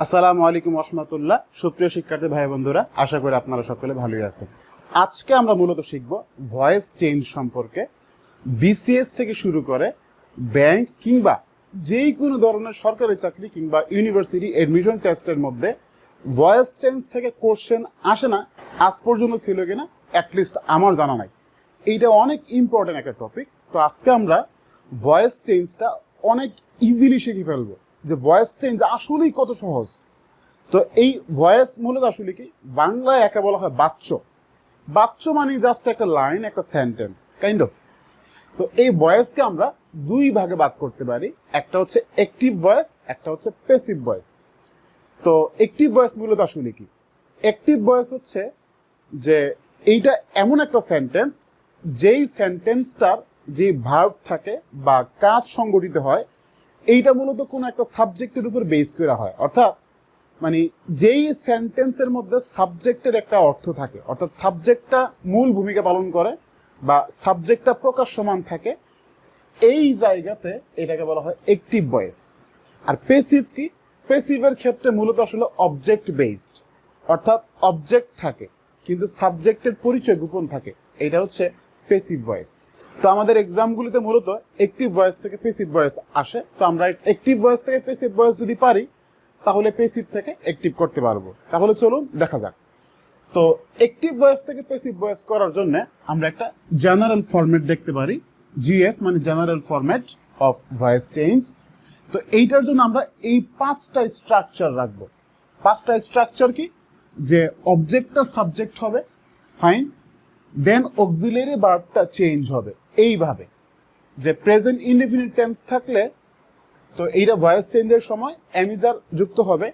আসসালামু আলাইকুম রহমতুল্লাহ। সুপ্রিয় শিক্ষার্থী ভাই বন্ধুরা, আশা করি আপনারা সকলে ভালোই আছেন। আজকে আমরা মূলত শিখব ভয়েস চেঞ্জ সম্পর্কে। বিসিএস থেকে শুরু করে ব্যাংক কিংবা যেই কোনো ধরনের সরকারি চাকরি কিংবা ইউনিভার্সিটি অ্যাডমিশন টেস্টের মধ্যে ভয়েস চেঞ্জ থেকে কোশ্চেন আসে না, আজ পর্যন্ত ছিল কিনা অ্যাটলিস্ট আমার জানা নাই। এইটা অনেক ইম্পর্টেন্ট একটা টপিক। তো আজকে আমরা ভয়েস চেঞ্জটা অনেক ইজিলি শিখে ফেলবো, যে ভয়েস চেঞ্জ আসলেই কত সহজ। তো এই ভয়েস মূলত আসলে কি, বাংলায় একে বলা হয় বাচ্য। বাচ্য মানে জাস্ট একটা লাইন, একটা সেন্টেন্স কাইন্ড অফ। তো এই ভয়েসকে আমরা দুই ভাগে ভাগ করতে পারি, একটা হচ্ছে অ্যাক্টিভ ভয়েস, একটা হচ্ছে প্যাসিভ ভয়েস। তো অ্যাক্টিভ ভয়েস মূলত আসলে কি, অ্যাক্টিভ ভয়েস হচ্ছে যে এইটা এমন একটা সেন্টেন্স যেই সেন্টেন্সটার যে ভার্ব থাকে বা কাজ সংগঠিত হয়, এইটা মূলত কোনো একটা সাবজেক্টের উপর বেস করা হয়। অর্থাৎ মানে যেই সেন্টেন্সের মধ্যে সাবজেক্টের একটা অর্থ থাকে, অর্থাৎ সাবজেক্টটা মূল ভূমিকা পালন করে বা সাবজেক্টটা প্রকাশ্যমান থাকে, এই জায়গাতে এটাকে বলা হয় অ্যাক্টিভ ভয়েস। আর প্যাসিভ কি, প্যাসিভের ক্ষেত্রে মূলত আসলে অবজেক্ট বেসড, অর্থাৎ অবজেক্ট থাকে কিন্তু সাবজেক্টের পরিচয় গোপন থাকে, এটা হচ্ছে প্যাসিভ ভয়েস। তো আমাদের এক্সামগুলিতে মূলত অ্যাক্টিভ ভয়েস থেকে প্যাসিভ ভয়েস আসে। তো আমরা অ্যাক্টিভ ভয়েস থেকে প্যাসিভ ভয়েস যদি পারি, তাহলে প্যাসিভ থেকে অ্যাক্টিভ করতে পারবো। তাহলে চলুন দেখা যাক। তো অ্যাক্টিভ ভয়েস থেকে প্যাসিভ ভয়েস করার জন্য আমরা একটা জেনারেল ফরম্যাট দেখতে পারি, জিএফ মানে general format of voice change. তো এইটার জন্য আমরা এই পাঁচটা স্ট্রাকচার রাখবো। পাঁচটা স্ট্রাকচার কি, যে অবজেক্টটা সাবজেক্ট হবে, ফাইন, দেন অক্সিলারি ভার্বটা চেঞ্জ হবে এইভাবে, যে প্রেজেন্ট ইনডেফিনিট টেন্স থাকলে তো এইটা ভয়েস চেঞ্জের সময় অ্যামিজার যুক্ত হবে।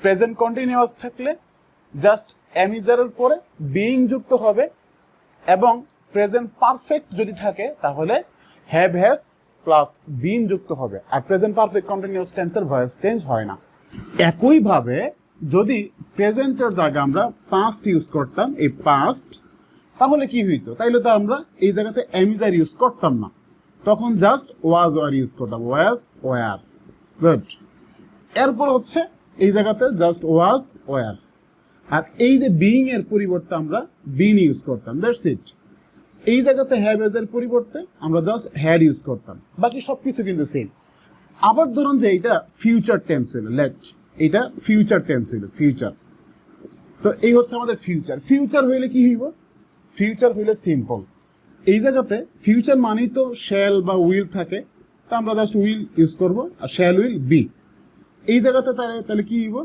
প্রেজেন্ট কন্টিনিউয়াস থাকলে জাস্ট অ্যামিজারের পরে বিইং যুক্ত হবে, এবং প্রেজেন্ট পারফেক্ট যদি থাকে তাহলে হ্যাভ হ্যাজ প্লাস বিন যুক্ত হবে। আর প্রেজেন্ট পারফেক্ট কন্টিনিউয়াস টেন্সের ভয়েস চেঞ্জ হয় না। একইভাবে যদি প্রেজেন্টের জায়গায় আমরা পাস্ট ইউজ করতাম, এই পাস্ট, তাহলে কি হইতো, তাইলে তো আমরা এই জায়গাতে অ্যামিজার ইউজ করতাম না, তখন জাস্ট ওয়াজ ওয়ার ইউজ করতাম, ওয়াজ ওয়ার। গুড। এরপর হচ্ছে এই জায়গাতে জাস্ট ওয়াজ ওয়ার, আর এই যে বিইং এর পরিবর্তে আমরা বিন ইউজ করতাম, দ্যাটস ইট। এই জায়গাতে হ্যাভ হ্যাজ এর পরিবর্তে আমরা জাস্ট হ্যাড ইউজ করতাম, বাকি সব কিছু কিন্তু সেম। আবার ধরুন যে এটা ফিউচার টেন্স হইল, লেট, এটা ফিউচার টেন্স হইল, ফিউচার। তো এই হচ্ছে আমাদের ফিউচার। ফিউচার হইলে কি হইব, ফিউচার হইলে সিম্পল। এই জায়গাতে ফিউচার মানেই তো শ্যাল বা উইল থাকে, তা আমরা জাস্ট উইল ইউজ করবো, আর শ্যাল উইল বি। এই জায়গাতে তাহলে কি হইব,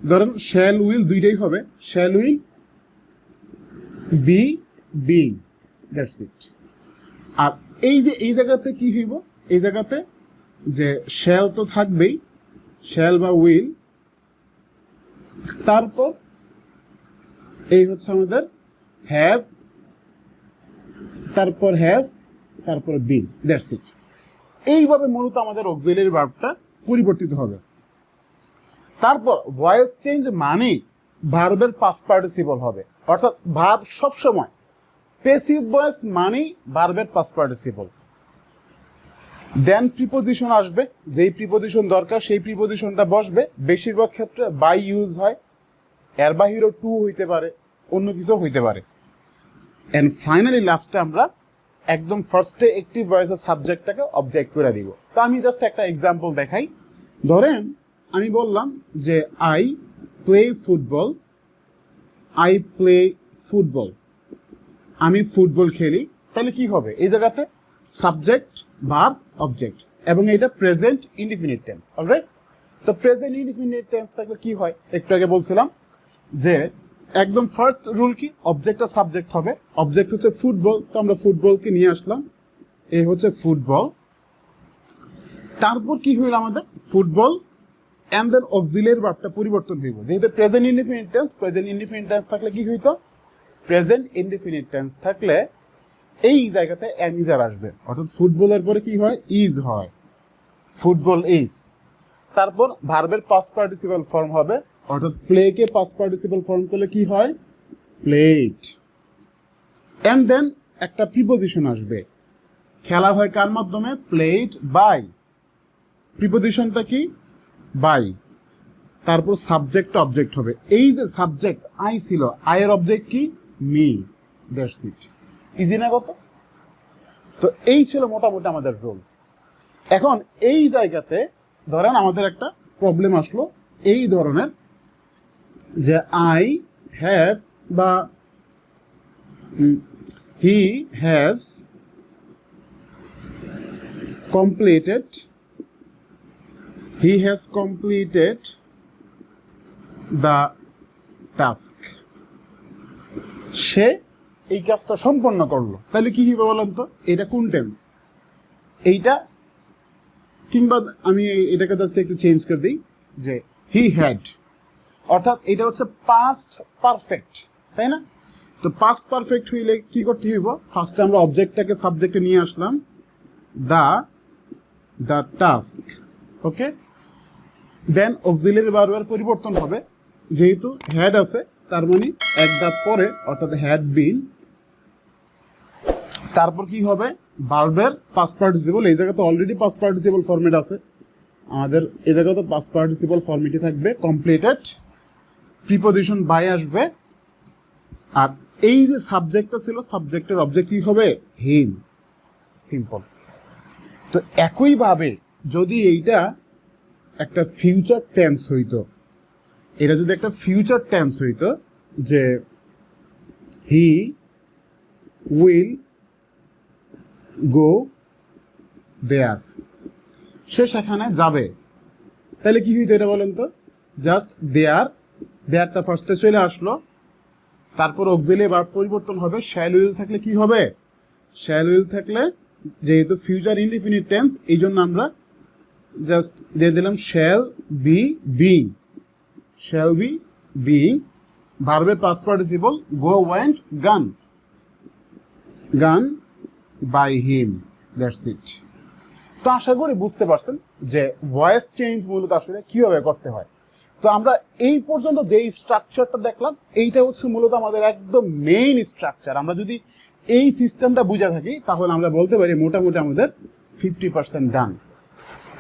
ধরেন শ্যাল উইল দুইটাই হবে, shall will be being, that's it. আর এই যে এই জায়গাতে কি হইব, এই জায়গাতে যে শ্যাল তো থাকবেই, শ্যাল বা উইল, তারপর এই হচ্ছে আমাদের হ্যাভ, তারপর হ্যাজ, তারপর বিন, দ্যাটস ইট। এইভাবে মূলত আমাদের অক্সিলারি ভার্বটা পরিবর্তিত হবে। তারপর ভয়েস চেঞ্জ মানেই ভার্বের পাস্ট পার্টিসিপল হবে, অর্থাৎ ভার্ব সবসময়, প্যাসিভ ভয়েস মানেই ভার্বের পাস্ট পার্টিসিপল। দেন প্রিপোজিশন আসবে, যেই প্রিপোজিশন দরকার সেই প্রিপোজিশনটা বসবে। বেশিরভাগ ক্ষেত্রে বাই ইউজ হয়, এর বাহিরেও টু হইতে পারে, অন্য কিছু হইতে পারে। এন্ড ফাইনালি লাস্টে আমরা একদম ফার্স্টে অ্যাক্টিভ ভয়েসের সাবজেক্টটাকে অবজেক্ট করে দিব। তো আমি জাস্ট একটা এক্সাম্পল দেখাই। ধরেন আমি বললাম যে I play football, I play football, আমি ফুটবল খেলি। তাহলে কি হবে, এই জায়গাতে সাবজেক্ট ভার্ব অবজেক্ট, এবং এটা প্রেজেন্ট ইনডিফিনিট টেন্স। অলরাইট। তো প্রেজেন্ট ইনডিফিনিট টেন্স থাকলে কি হয়, একটু আগে বলছিলাম যে একদম ফার্স্ট রুল কি, অবজেক্টটা সাবজেক্ট হবে। অবজেক্ট হচ্ছে ফুটবল, তো আমরা ফুটবলকে নিয়ে আসলাম, এই হচ্ছে ফুটবল। তারপর কি হইল আমাদের, ফুটবল, এন্ড দেন অক্সিলারি ভার্বটা পরিবর্তন হইব। যেহেতু present indefinite tense, present indefinite tense থাকলে কি হইতো, প্রেজেন্ট ইনডিফিনিট টেন্স থাকলে এই জায়গাতে অ্যামিজার আসবে, অর্থাৎ ফুটবলের পরে কি হয়, ইজ হয়, ফুটবল ইজ। তারপর ভার্বের পাস্ট পার্টিসিপল ফর্ম হবে, অর্থাৎ প্লেকে পাস্ট পার্টিসিপল ফর্ম করলে কি হয়, প্লেড। এন্ড দেন একটা প্রিপোজিশন আসবে, খেলা হয় কার মাধ্যমে, প্লেড বাই, প্রিপোজিশনটা কি, বাই। তারপর সাবজেক্ট অবজেক্ট হবে। এই যে সাবজেক্ট আই ছিল, আয়ের অবজেক্ট কি? মি। That's it. ইজি না কত? তো এই ছিল মোটামুটি আমাদের রোল। এখন এই জায়গাতে ধরেন আমাদের একটা প্রবলেম আসলো এই ধরনের, যে আই হ্যাভ বা he has completed the task. সে এই কাজটা সম্পন্ন করলো। তাহলে কি হবে বলেন তো? এটা কোন টেন্স? এইটা, কিংবা আমি এটাকে জাস্ট একটু চেঞ্জ করে দিই যে হি হ্যাড, অর্থাৎ এটা হচ্ছে পাস্ট পারফেক্ট, তাই না? তো পাস্ট পারফেক্ট হইলে কি করতে হইব? ফার্স্টে আমরা অবজেক্টটাকে সাবজেক্টে নিয়ে আসলাম, the task, okay. Then auxiliary ভার্বের পরিবর্তন হবে, যেহেতু হ্যাড আছে তার মানে এক ধাপ পরে, অর্থাৎ হ্যাড বিন। তারপর কি হবে? ভার্বের পাস্ট পার্টিসিপল। এই জায়গাতে অলরেডি পাস্ট পার্টিসিপল ফরম্যাট আছে আমাদের, এই জায়গাতে পাস্ট পার্টিসিপল ফরম্যাটই থাকবে। কমপ্লিটেড, প্রিপোজিশন বাই আসবে, আর এই যে সাবজেক্টটা ছিল, সাবজেক্টের অবজেক্ট কি হবে? হিম। সিম্পল। তো একইভাবে যদি এইটা একটা ফিউচার টেন্স হইতো, এটা যদি একটা ফিউচার টেন্স হইতো, যে হি উইল গো দেয়ার, সে সেখানে যাবে, তাহলে কি হইতো এটা বলেন তো? জাস্ট দেয়ারটা ফার্স্টে চলে আসলো, তারপর অক্সিলারি ভার্ব পরিবর্তন হবে। শ্যাল উইল থাকলে কি হবে? শ্যাল উইল থাকলে, যেহেতু ফিউচার ইনডিফিনিট টেন্স, এই জন্য আমরা জাস্ট দিয়ে দিলাম shall be being. Shall be being, ভার্বের past participle go went gone by him. That's it. তো আশা করি বুঝতে পারছেন যে ভয়েস চেঞ্জ মূলত আসলে কিভাবে করতে হয়। তো আমরা এই পর্যন্ত যেই স্ট্রাকচারটা দেখলাম, এইটা হচ্ছে মূলত আমাদের একদম মেইন স্ট্রাকচার। আমরা যদি এই সিস্টেমটা বুঝে থাকি তাহলে আমরা বলতে পারি মোটামুটি আমাদের 50% ডান।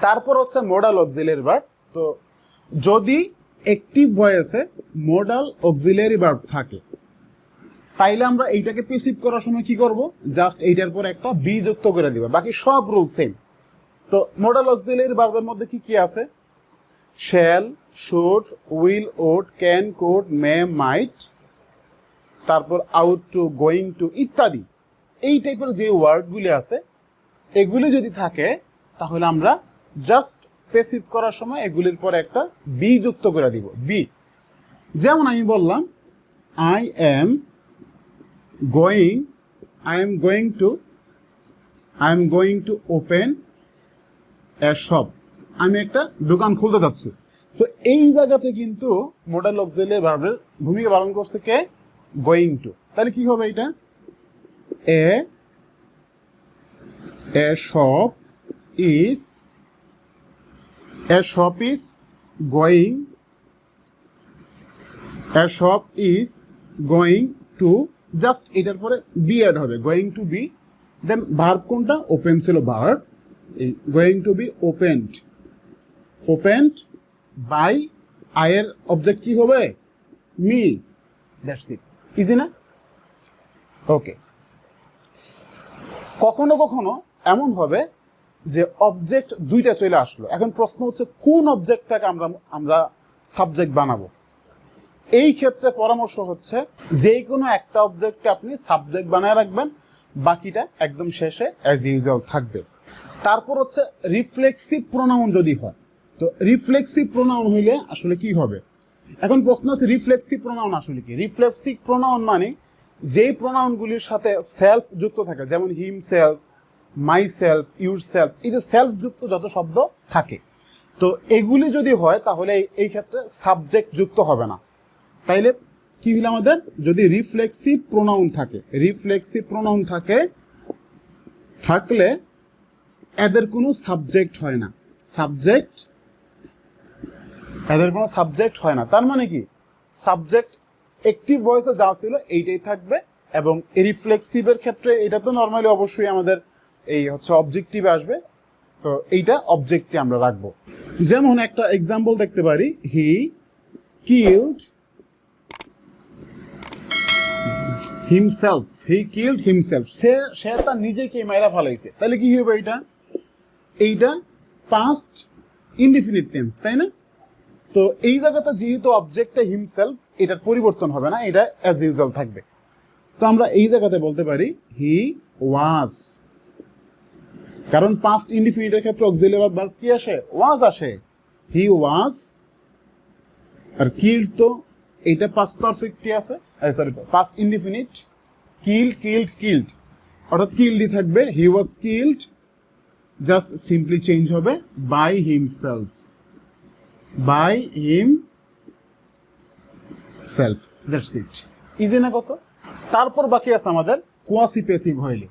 তারপর হচ্ছে মডাল অক্সিলারি ভার্ব। তো যদি অ্যাক্টিভ ভয়েসে মডাল অক্সিলারি ভার্ব থাকে, তাইলে আমরা এইটাকে প্যাসিভ করার সময় কি করব? জাস্ট এইটার পর একটা বি যুক্ত করে দিব, বাকি সব রুল সেম। তো মডাল অক্সিলারি ভার্বের মধ্যে কি কি আছে? Shall, should, will, would, can, could, may, might, তারপর আউট টু, গোয়িং টু ইত্যাদি। এই টাইপের যে ওয়ার্ডগুলি আছে, এগুলি যদি থাকে তাহলে আমরা জাস্ট প্যাসিভ করার সময় এগুলির পর একটা বি যুক্ত করে দিব। বি, যেমন আমি বললাম I am going to open A shop. আমি একটা দোকান খুলতে যাচ্ছি। সো এই জায়গাতে কিন্তু মডাল অক্সিলারি ভার্বের ভূমিকা পালন করছে কে? Going to. তাহলে কি হবে এটা? A shop is going to, just এটার পরে বি অ্যাড হবে, going to be. Then verb কোনটা? ওপেন ছিল ভার্ব, এই going to be opened by, আয়ের অবজেক্ট কি হবে? মি। That's it. ইজি না? ওকে। কখনো কখনো এমন হবে যে অবজেক্ট দুইটা চলে আসলো। এখন প্রশ্ন হচ্ছে কোন অবজেক্টটাকে আমরা সাবজেক্ট বানাবো। এই ক্ষেত্রে পরামর্শ হচ্ছে যে কোনো একটা অবজেক্টকে আপনি সাবজেক্ট বানায় রাখবেন, বাকিটা একদম শেষে অ্যাজ ইউজুয়াল থাকবে। তারপর হচ্ছে রিফ্লেক্সিভ প্রোনাউন যদি হয়, তো রিফ্লেক্সিভ প্রোনাউন হইলে আসলে কি হবে? এখন প্রশ্ন হচ্ছে রিফ্লেক্সিভ প্রোনাউন আসলে কি? রিফ্লেক্সিভ প্রোনাউন মানে যেই প্রোনাউনগুলির সাথে সেলফ যুক্ত থাকে, যেমন himself, myself, yourself, এই যে সেলফ যুক্ত যত শব্দ থাকে, তো এগুলি যদি হয় তাহলে এই ক্ষেত্রে সাবজেক্ট যুক্ত হবে না। তাইলে কি হলো আমাদের? যদি রিফ্লেক্সিভ প্রোনাউন থাকলে এদের কোনো সাবজেক্ট হয় না। তার মানে কি? সাবজেক্ট অ্যাক্টিভ ভয়েসে যা ছিল এইটাই থাকবে, এবং রিফ্লেক্সিভের ক্ষেত্রে এটা তো নর্মালি অবশ্যই আমাদের এই হচ্ছে অবজেক্টিভ আসবে, তো এইটা অবজেক্টে আমরা রাখবো। যেমন একটা এক্সাম্পল দেখতে পারি, he killed himself, he killed himself, সে তার নিজেকে মাইরা ফেলাইছে। তাহলে কি হবে এইটা পাস্ট ইনডিফিনিট টেন্স, তাই না? তো এই জায়গাতে যেহেতু অবজেক্টটা হিমসেলফ, এটার পরিবর্তন হবে না, এটা অ্যাজ ইউজুয়াল থাকবে। তো আমরা এই জায়গাতে বলতে পারি হি ওয়াজ, কারণ পাস্ট ইনডিফিনিটের ক্ষেত্রে অক্সিলারি ভার্ব কি আসে? ওয়াজ আসে। হি ওয়াজ, আর কিল্ড তো এইটা পাস্ট পারফেক্টই আছে, সরি পাস্ট ইনডিফিনিট, কিল্ড, অর্থাৎ কিল্ডই থাকবে। He was killed, just simply change হবে by himself, that's it. Easy না কত? তারপর বাকি আছে আমাদের কোয়াসি প্যাসিভ হইলে।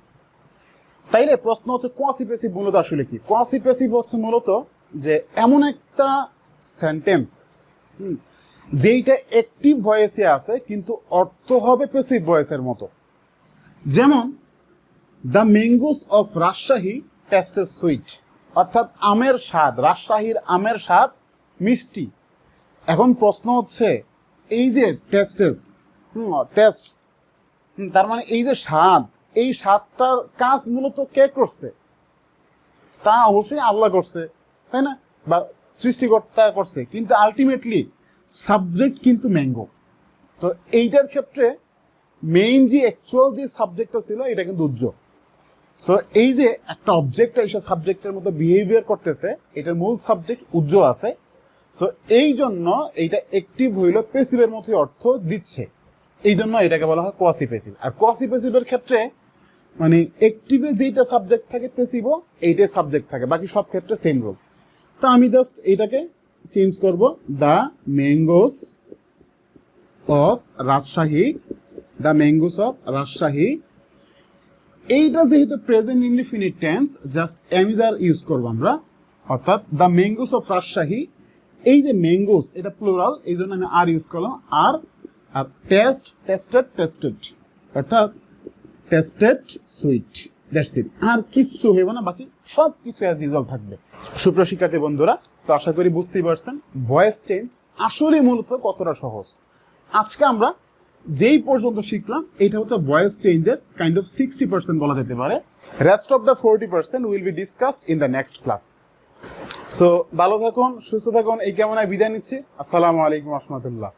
তাইলে প্রশ্ন হচ্ছে কোয়াসি প্যাসিভ মূলত আসলে কি? কোয়াসি প্যাসিভ হচ্ছে মূলত যে এমন একটা সেন্টেন্স যেইটা অ্যাক্টিভ ভয়েসে আছে কিন্তু অর্থ হবে প্যাসিভ ভয়েসের মতো। যেমন the mangoes of Rajshahi tasted sweet, অর্থাৎ আমের স্বাদ, রাজশাহীর আমের স্বাদ মিষ্টি। এখন প্রশ্ন হচ্ছে এই যে টেস্টেস, তার মানে এই যে স্বাদ, এই স্বাদটার কাজ মূলত কে করছে? তা অবশ্যই আল্লাহ করছে, তাই না? বা সৃষ্টিকর্তা করছে, কিন্তু আলটিমেটলি সাবজেক্ট কিন্তু ম্যাঙ্গো। তো এইটার ক্ষেত্রে মেইন যে অ্যাকচুয়াল যে সাবজেক্টটা ছিল এটা কিন্তু উজ্জ্বল। সো এই যে একটা অবজেক্ট এসে সাবজেক্টের মতো বিহেভিয়ার করতেছে, এটার মূল সাবজেক্ট উজ্জ্বল আছে। সো এই জন্য এইটা অ্যাক্টিভ হইল প্যাসিভের মতোই অর্থ দিচ্ছে, এই জন্য এটাকে বলা হয় কোয়াসি প্যাসিভ। আর কোয়াসি প্যাসিভের ক্ষেত্রে মানে অ্যাক্টিভে যেইটা সাবজেক্ট থাকে প্যাসিভও এইটাই সাবজেক্ট থাকে, বাকি সব ক্ষেত্রে সেম রোল। তো আমি জাস্ট এইটাকে চেঞ্জ করব, the mangoes of Rajshahi, the mangoes of Rajshahi. এইটা যেহেতু present indefinite tense, just এমিজার use করবো আমরা, অর্থাৎ দ্য ম্যাঙ্গোস অফ রাজশাহী। এই যে ম্যাঙ্গোস এটা প্লুরাল, এই জন্য আমি আর ইউজ করলাম। আর টেস্টেড, অর্থাৎ টেস্টেড সুইট, দ্যাটস ইট। আর কিচ্ছু হবে না, বাকি সব কিছু অ্যাজ ইউজুয়াল থাকবে। সুপ্রিয় শিক্ষার্থী বন্ধুরা, তো আশা করি বুঝতেই পারছেন ভয়েস চেঞ্জ আসলে মূলত কতটা সহজ। আজকে আমরা যেই পর্যন্ত শিখলাম এটা হচ্ছে ভয়েস চেঞ্জের কাইন্ড অফ 60% বলা যেতে পারে। Rest of the 40% will be discussed in the next class. So ভালো থাকুন, সুস্থ থাকুন, এই কামনায় বিদায় নিচ্ছি। আসসালামু আলাইকুম রহমতুল্লাহ।